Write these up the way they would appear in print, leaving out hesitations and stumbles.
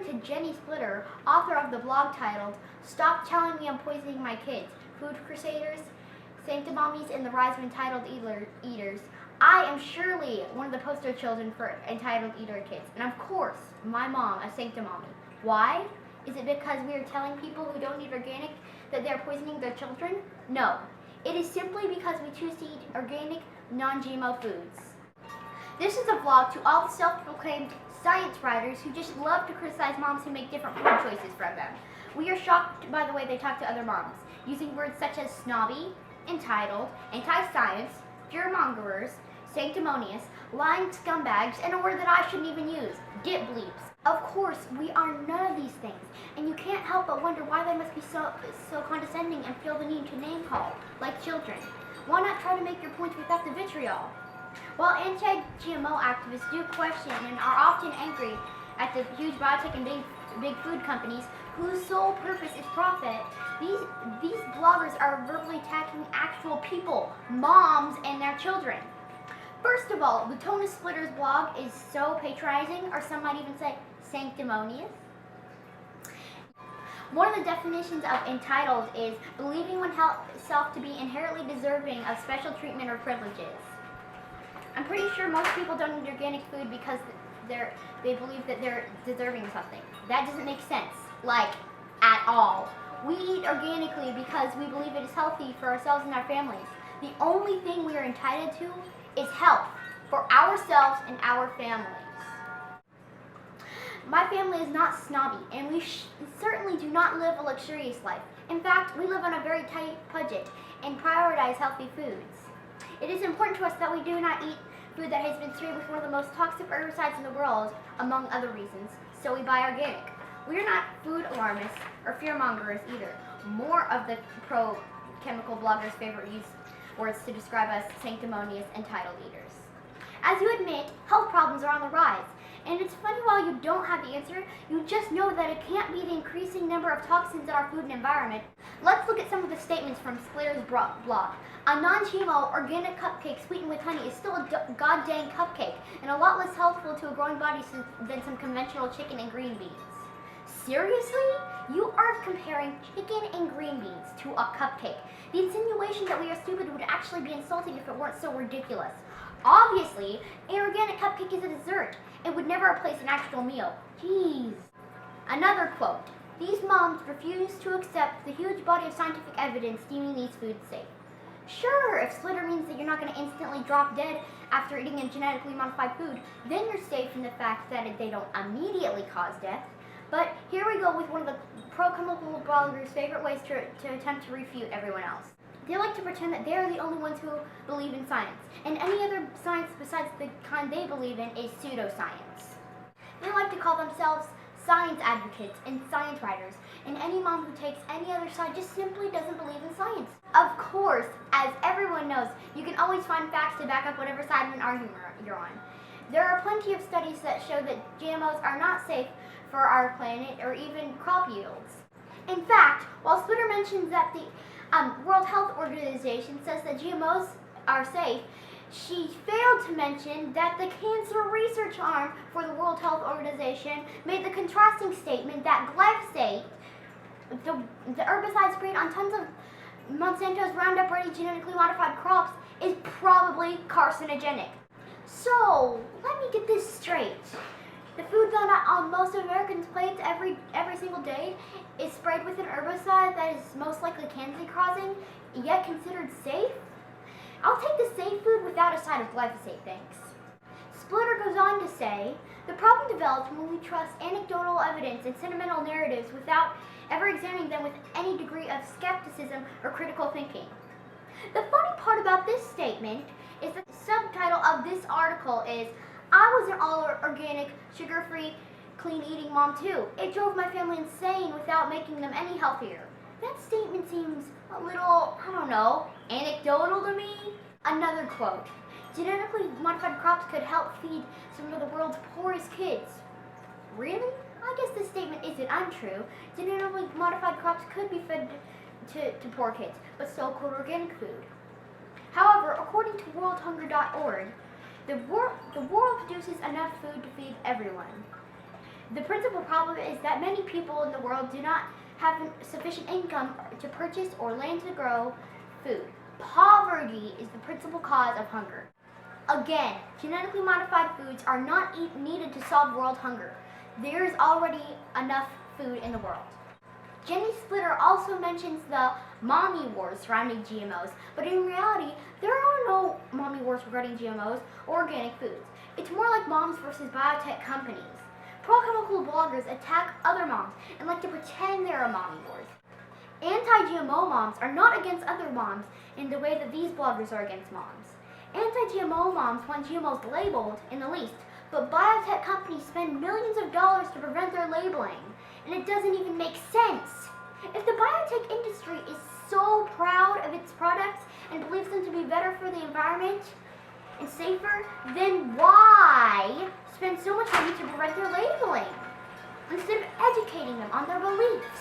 According to Jenny Splitter, author of the blog titled "Stop Telling Me I'm Poisoning My Kids, Food Crusaders, Sancti-mommies, and the Rise of Entitled Eaters," I am surely one of the poster children for entitled eater kids. And of course, my mom, a Sancti-mommy. Why? Is it because we are telling people who don't eat organic that they're poisoning their children? No. It is simply because we choose to eat organic, non-GMO foods. This is a vlog to all the self-proclaimed science writers who just love to criticize moms who make different food choices from them. We are shocked by the way they talk to other moms, using words such as snobby, entitled, anti-science, fear-mongers, sanctimonious, lying scumbags, and a word that I shouldn't even use, dip bleeps. Of course, we are none of these things, and you can't help but wonder why they must be so condescending and feel the need to name call, like children. Why not try to make your points without the vitriol? While anti-GMO activists do question and are often angry at the huge biotech and big food companies whose sole purpose is profit, these bloggers are verbally attacking actual people, moms and their children. First of all, the tone of Splitter's blog is so patronizing, or some might even say sanctimonious. One of the definitions of entitled is believing oneself to be inherently deserving of special treatment or privileges. I'm pretty sure most people don't eat organic food because they believe that they're deserving of something. That doesn't make sense, like, at all. We eat organically because we believe it is healthy for ourselves and our families. The only thing we are entitled to is health for ourselves and our families. My family is not snobby, and we certainly do not live a luxurious life. In fact, we live on a very tight budget and prioritize healthy foods. It is important to us that we do not eat food that has been sprayed with one of the most toxic herbicides in the world, among other reasons, so we buy organic. We are not food alarmists or fearmongers either. More of the pro-chemical bloggers' favorite words to describe us sanctimonious entitled eaters. As you admit, health problems are on the rise. And it's funny, while you don't have the answer, you just know that it can't be the increasing number of toxins in our food and environment. Let's look at some of the statements from Splitter's blog. A non-GMO organic cupcake sweetened with honey is still a goddamn cupcake and a lot less healthful to a growing body than some conventional chicken and green beans. Seriously? You are comparing chicken and green beans to a cupcake. The insinuation that we are stupid would actually be insulting if it weren't so ridiculous. Obviously, an organic cupcake is a dessert. It would never replace an actual meal. Jeez. Another quote. These moms refuse to accept the huge body of scientific evidence deeming these foods safe. Sure, if Splitter means that you're not going to instantly drop dead after eating a genetically modified food, then you're safe in the fact that they don't immediately cause death. But here we go with one of the pro-chemical bloggers' favorite ways to attempt to refute everyone else. They like to pretend that they're the only ones who believe in science, and any other science besides the kind they believe in is pseudoscience. They like to call themselves science advocates and science writers, and any mom who takes any other side just simply doesn't believe in science. Of course, as everyone knows, you can always find facts to back up whatever side of an argument you're on. There are plenty of studies that show that GMOs are not safe for our planet or even crop yields. In fact, while Splitter mentions that the World Health Organization says that GMOs are safe, she failed to mention that the cancer research arm for the World Health Organization made the contrasting statement that glyphosate, the herbicide sprayed on tons of Monsanto's Roundup Ready genetically modified crops, is probably carcinogenic. So, let me get this straight. The food that on most Americans' plates every single day is sprayed with an herbicide that is most likely cancer-causing, yet considered safe? I'll take the safe food without a side of glyphosate, thanks. Splitter goes on to say, the problem develops when we trust anecdotal evidence and sentimental narratives without ever examining them with any degree of skepticism or critical thinking. The funny part about this statement is that the subtitle of this article is, I was an all-organic, sugar-free, clean-eating mom too. It drove my family insane without making them any healthier. That statement seems a little, I don't know, anecdotal to me. Another quote. Genetically modified crops could help feed some of the world's poorest kids. Really? I guess this statement isn't untrue. Genetically modified crops could be fed to poor kids, but so could organic food. However, according to worldhunger.org, the world produces enough food to feed everyone. The principal problem is that many people in the world do not have sufficient income to purchase or land to grow food. Poverty is the principal cause of hunger. Again, genetically modified foods are not needed to solve world hunger. There is already enough food in the world. Jenny Splitter also mentions the mommy wars surrounding GMOs, but in reality, there are no mommy wars regarding GMOs or organic foods. It's more like moms versus biotech companies. Pro-chemical bloggers attack other moms and like to pretend there are mommy wars. Anti-GMO moms are not against other moms in the way that these bloggers are against moms. Anti-GMO moms want GMOs labeled in the least, but biotech companies spend millions of dollars to prevent their labeling, and it doesn't even make sense. If the biotech industry is so proud of its products and believes them to be better for the environment and safer, then why spend so much money to prevent their labeling instead of educating them on their beliefs?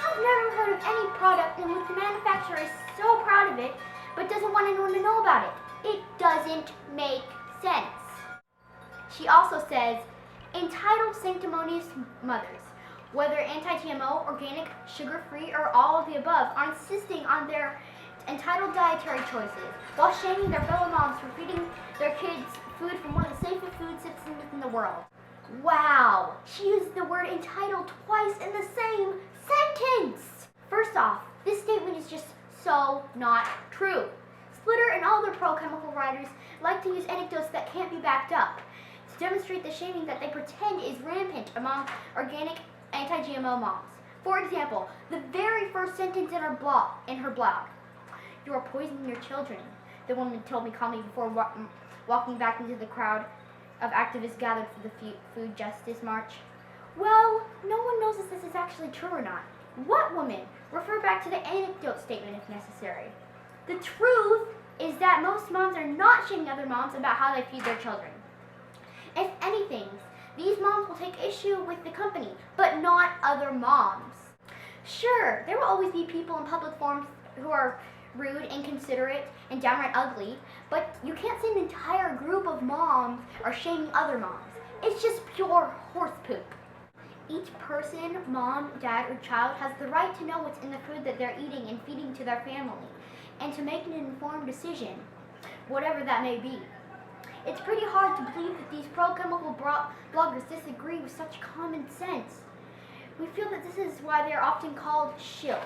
I've never heard of any product in which the manufacturer is so proud of it but doesn't want anyone to know about it. It doesn't make sense. She also says, entitled sanctimonious mothers, whether anti-GMO, organic, sugar-free, or all of the above, are insisting on their entitled dietary choices while shaming their fellow moms for feeding their kids food from one of the safest food systems in the world. Wow, she used the word entitled twice in the same sentence! First off, this statement is just so not true. Splitter and all their pro-chemical writers like to use anecdotes that can't be backed up to demonstrate the shaming that they pretend is rampant among organic anti-GMO moms. For example, the very first sentence in her blog, "You are poisoning your children," the woman told me calmly before walking back into the crowd of activists gathered for the Food Justice March. Well, no one knows if this is actually true or not. What woman? Refer back to the anecdote statement if necessary. The truth is that most moms are not shaming other moms about how they feed their children. If anything, these moms will take issue with the company, but not other moms. Sure, there will always be people in public forums who are rude, inconsiderate, and downright ugly, but you can't say an entire group of moms are shaming other moms. It's just pure horse poop. Each person, mom, dad, or child has the right to know what's in the food that they're eating and feeding to their family, and to make an informed decision, whatever that may be. It's pretty hard to believe that these pro-chemical bloggers disagree with such common sense. We feel that this is why they're often called shills.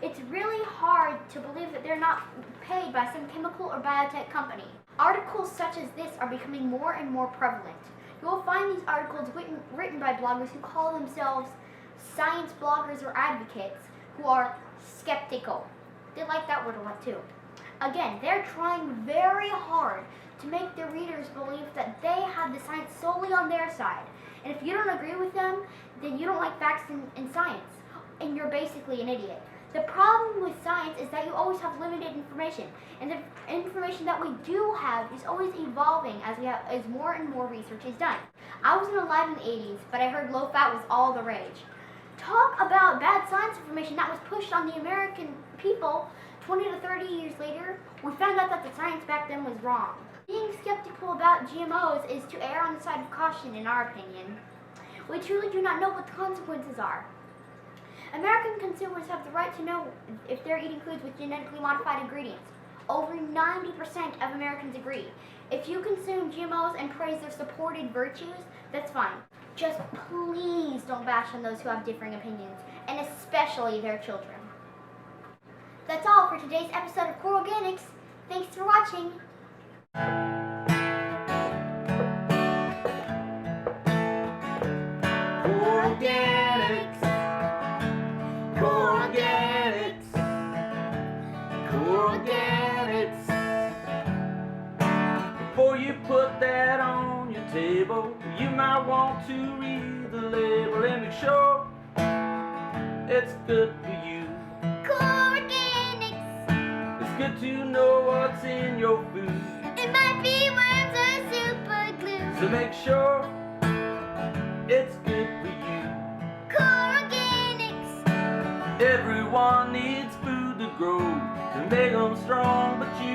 It's really hard to believe that they're not paid by some chemical or biotech company. Articles such as this are becoming more and more prevalent. You will find these articles written by bloggers who call themselves science bloggers or advocates who are skeptical. They like that word a lot too. Again, they're trying very hard to make their readers believe that they have the science solely on their side. And if you don't agree with them, then you don't like facts and science, and you're basically an idiot. The problem with science is that you always have limited information, and the information that we do have is always evolving as more and more research is done. I wasn't alive in the 80s, but I heard low fat was all the rage. Talk about bad science information that was pushed on the American people 20 to 30 years later. We found out that the science back then was wrong. Being skeptical about GMOs is to err on the side of caution, in our opinion. We truly do not know what the consequences are. American consumers have the right to know if they're eating foods with genetically modified ingredients. Over 90% of Americans agree. If you consume GMOs and praise their supported virtues, that's fine. Just please don't bash on those who have differing opinions, and especially their children. That's all for today's episode of Core Organics. Thanks for watching. Core Organics. Core Organics. Core Organics. Before you put that on your table, you might want to read the label and make sure it's good for you. Core Organics. It's good to know what's in your food, It might be worms or super glue. so make sure it's good for you. Core Organics. Everyone needs food to grow, to make them strong, but you